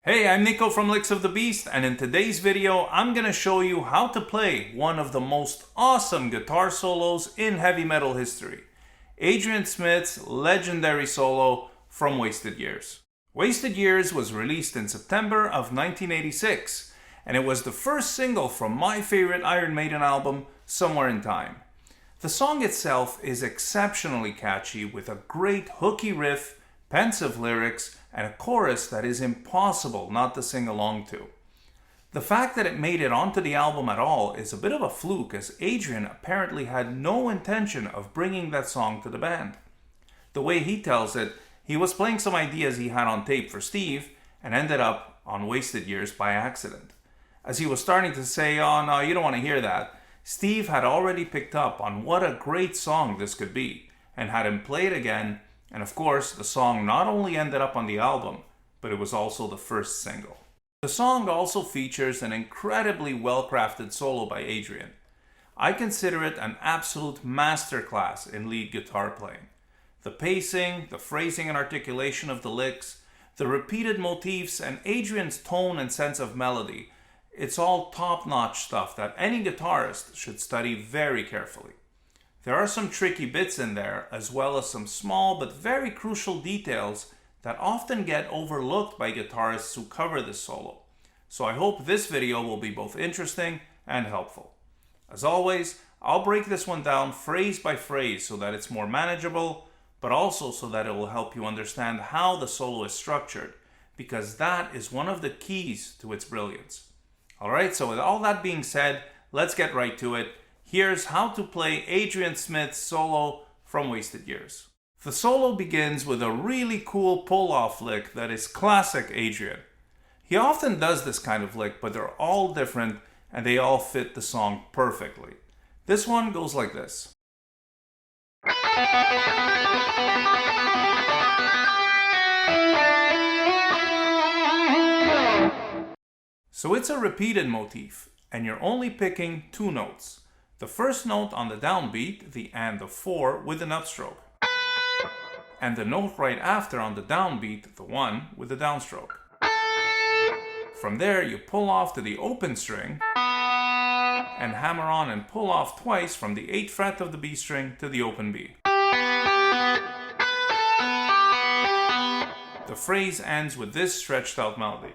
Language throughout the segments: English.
Hey, I'm Nico from Licks of the Beast, and in today's video I'm gonna show you how to play one of the most awesome guitar solos in heavy metal history. Adrian Smith's legendary solo from Wasted Years. Wasted Years was released in September of 1986, and it was the first single from my favorite Iron Maiden album, Somewhere in Time. The song itself is exceptionally catchy with a great hooky riff, pensive lyrics, and a chorus that is impossible not to sing along to. The fact that it made it onto the album at all is a bit of a fluke, as Adrian apparently had no intention of bringing that song to the band. The way he tells it, he was playing some ideas he had on tape for Steve and ended up on Wasted Years by accident. As he was starting to say, "Oh no, you don't want to hear that," Steve had already picked up on what a great song this could be and had him play it again. And of course, the song not only ended up on the album, but it was also the first single. The song also features an incredibly well-crafted solo by Adrian. I consider it an absolute masterclass in lead guitar playing. The pacing, the phrasing and articulation of the licks, the repeated motifs, and Adrian's tone and sense of melody, it's all top-notch stuff that any guitarist should study very carefully. There are some tricky bits in there, as well as some small but very crucial details that often get overlooked by guitarists who cover this solo. So I hope this video will be both interesting and helpful. As always, I'll break this one down phrase by phrase so that it's more manageable, but also so that it will help you understand how the solo is structured, because that is one of the keys to its brilliance. Alright, so with all that being said, let's get right to it. Here's how to play Adrian Smith's solo from Wasted Years. The solo begins with a really cool pull-off lick that is classic Adrian. He often does this kind of lick, but they're all different and they all fit the song perfectly. This one goes like this. So it's a repeated motif, and you're only picking two notes. The first note on the downbeat, the and of 4, with an upstroke. And the note right after on the downbeat, the 1, with a downstroke. From there you pull off to the open string and hammer on and pull off twice from the 8th fret of the B string to the open B. The phrase ends with this stretched out melody.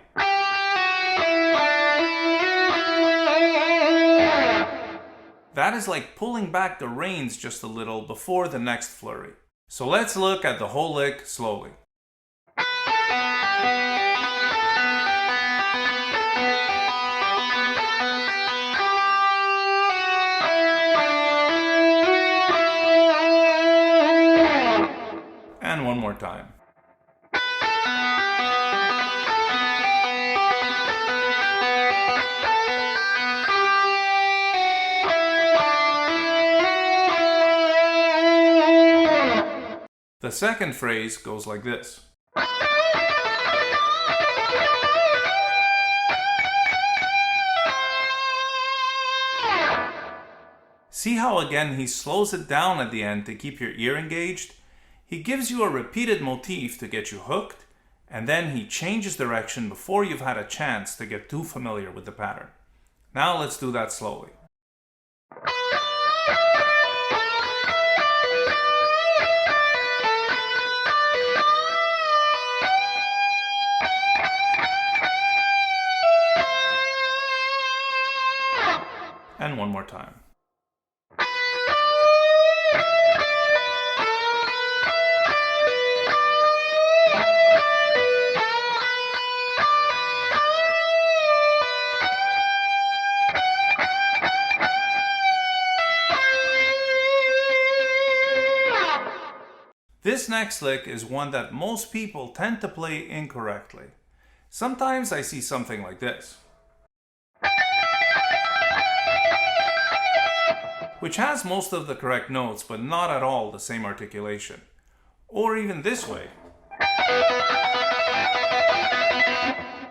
That is like pulling back the reins just a little before the next flurry. So let's look at the whole lick slowly. And one more time. The second phrase goes like this. See how again he slows it down at the end to keep your ear engaged? He gives you a repeated motif to get you hooked, and then he changes direction before you've had a chance to get too familiar with the pattern. Now let's do that slowly. And one more time. This next lick is one that most people tend to play incorrectly. Sometimes I see something like this, which has most of the correct notes but not at all the same articulation. Or even this way,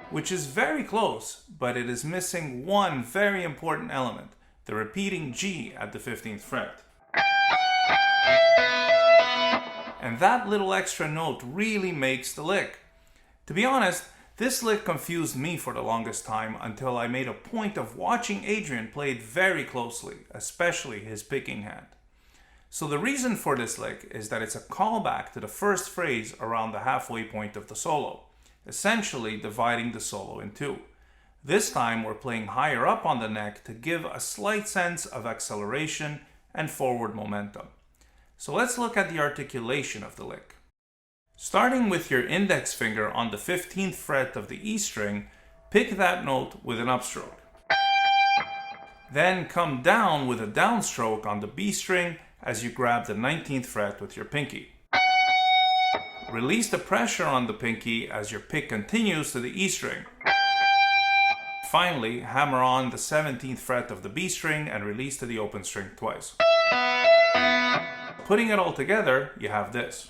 which is very close, but it is missing one very important element, the repeating G at the 15th fret. and that little extra note really makes the lick. To be honest, this lick confused me for the longest time until I made a point of watching Adrian play it very closely, especially his picking hand. So the reason for this lick is that it's a callback to the first phrase around the halfway point of the solo, essentially dividing the solo in two. This time we're playing higher up on the neck to give a slight sense of acceleration and forward momentum. So let's look at the articulation of the lick. Starting with your index finger on the 15th fret of the E string, pick that note with an upstroke. Then come down with a downstroke on the B string as you grab the 19th fret with your pinky. Release the pressure on the pinky as your pick continues to the E string. Finally, hammer on the 17th fret of the B string and release to the open string twice. Putting it all together, you have this.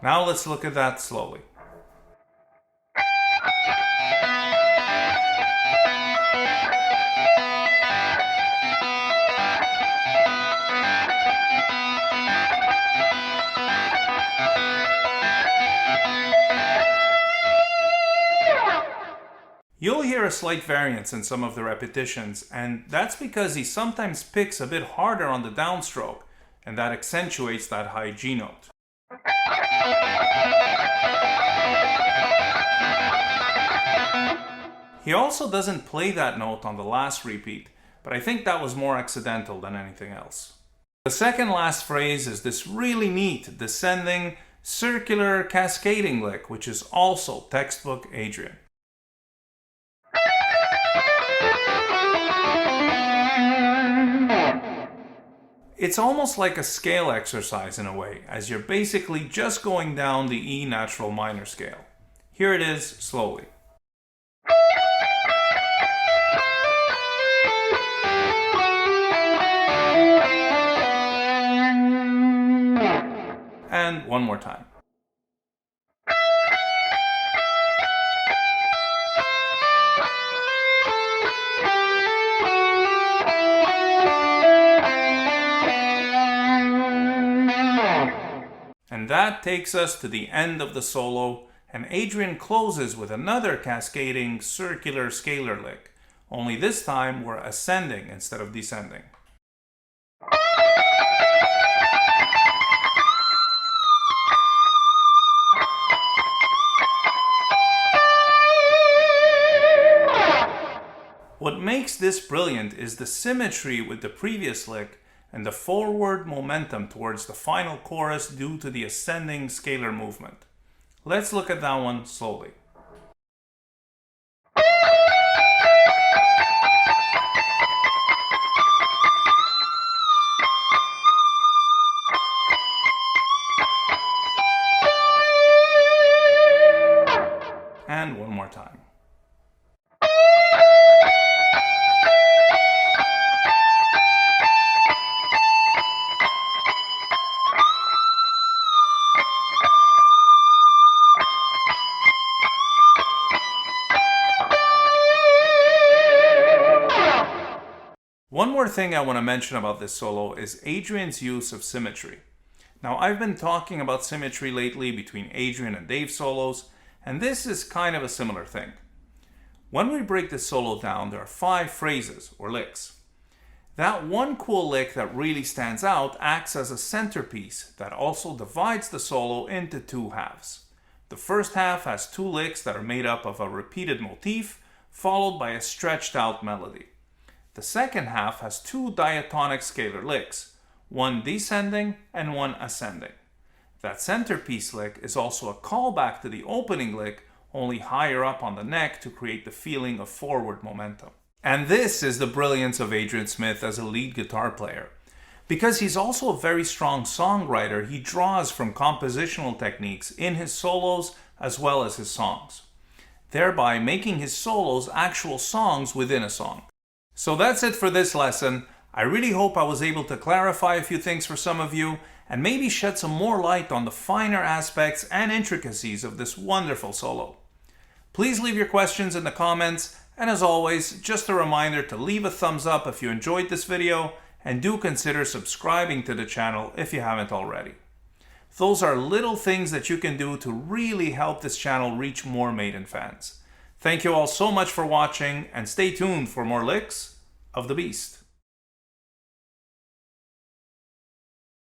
Now let's look at that slowly. You'll hear a slight variance in some of the repetitions, and that's because he sometimes picks a bit harder on the downstroke, and that accentuates that high G note. He also doesn't play that note on the last repeat, but I think that was more accidental than anything else. The second last phrase is this really neat, descending, circular, cascading lick, which is also textbook Adrian. It's almost like a scale exercise in a way, as you're basically just going down the E natural minor scale. Here it is, slowly. And one more time. And that takes us to the end of the solo, and Adrian closes with another cascading circular scalar lick, only this time we're ascending instead of descending. What makes this brilliant is the symmetry with the previous lick and the forward momentum towards the final chorus due to the ascending scalar movement. Let's look at that one slowly. And one more time. One more thing I want to mention about this solo is Adrian's use of symmetry. Now, I've been talking about symmetry lately between Adrian and Dave solos, and this is kind of a similar thing. When we break this solo down, there are 5 phrases or licks. That one cool lick that really stands out acts as a centerpiece that also divides the solo into 2 halves. The first half has 2 licks that are made up of a repeated motif, followed by a stretched out melody. The second half has 2 diatonic scalar licks, one descending and one ascending. That centerpiece lick is also a callback to the opening lick, only higher up on the neck to create the feeling of forward momentum. And this is the brilliance of Adrian Smith as a lead guitar player. Because he's also a very strong songwriter, he draws from compositional techniques in his solos as well as his songs, thereby making his solos actual songs within a song. So that's it for this lesson. I really hope I was able to clarify a few things for some of you and maybe shed some more light on the finer aspects and intricacies of this wonderful solo. Please leave your questions in the comments, And as always, just a reminder to leave a thumbs up if you enjoyed this video, and do consider subscribing to the channel if you haven't already. Those are little things that you can do to really help this channel reach more Maiden fans. Thank you all so much for watching, and stay tuned for more licks of the beast.